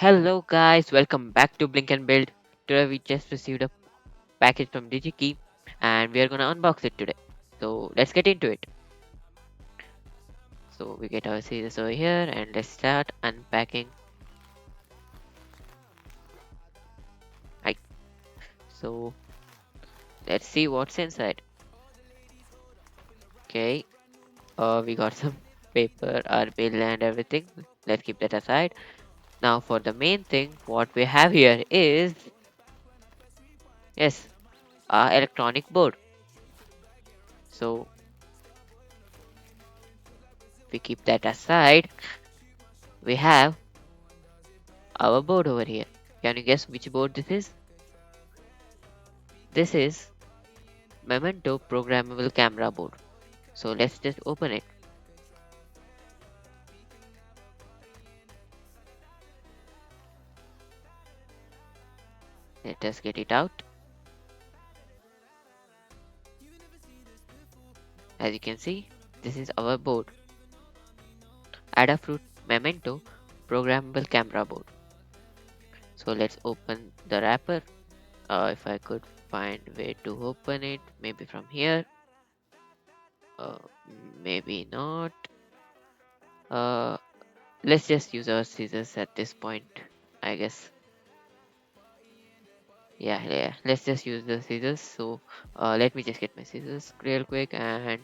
Hello guys, welcome back to Blink and Build. Today we just received a package from DigiKey and we are gonna unbox it today. So let's get into it. So we get our scissors over here and let's start unpacking. Right. So let's see what's inside. Okay. We got some paper, our bill and everything. Let's keep that aside. Now for the main thing, what we have here is yes, our electronic board. So we keep that aside. We have our board over here. Can you guess which board this is? This is Memento Programmable Camera Board. So let's just open it. Let us get it out. As you can see, this is our board. Adafruit Memento Programmable Camera Board. So let's open the wrapper. If I could find way to open it, maybe from here. Uh, Maybe not. Uh, let's just use our scissors at this point, I guess. Yeah, let's just use the scissors. So let me just get my scissors real quick and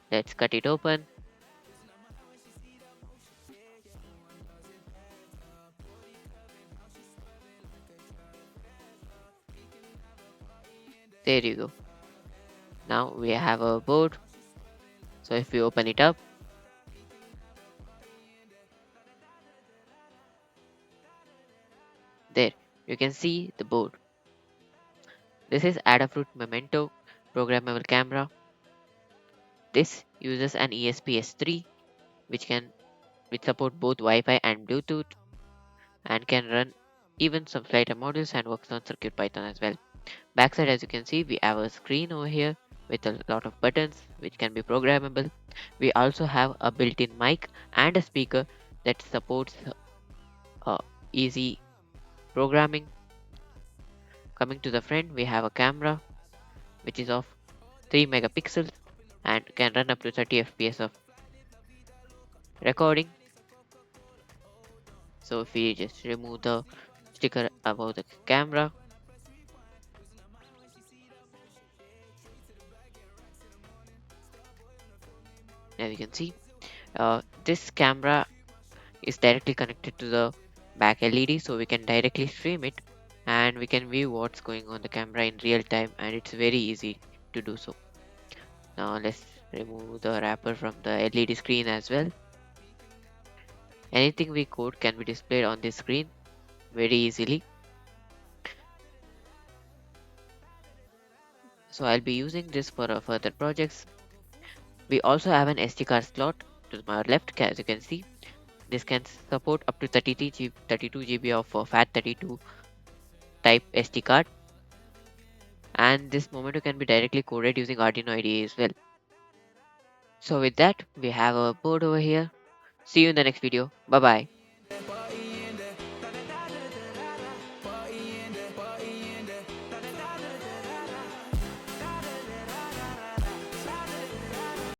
let's cut it open. There you go. Now we have a board. So if we open it up, there you can see the board. This is Adafruit Memento programmable camera. This uses an ESP32-S3 which support both Wi-Fi and Bluetooth and can run even some flight modules and works on CircuitPython as well. Backside, as you can see, we have a screen over here with a lot of buttons which can be programmable. We also have a built-in mic and a speaker that supports uh, easy programming. Coming to the front, we have a camera which is of 3 megapixels and can run up to 30 fps of recording. So if we just remove the sticker above the camera, as you can see, this camera is directly connected to the back LED, so we can directly stream it and we can view what's going on the camera in real time, and it's very easy to do so. Now let's remove the wrapper from the LED screen as well. Anything we code can be displayed on this screen very easily. So I'll be using this for further projects. We also have an SD card slot to my left, as you can see. This can support up to 32 GB of FAT32 type SD card, and this Momento can be directly coded using Arduino IDE as well. So with that, we have a board over here. See you in the next video. Bye bye.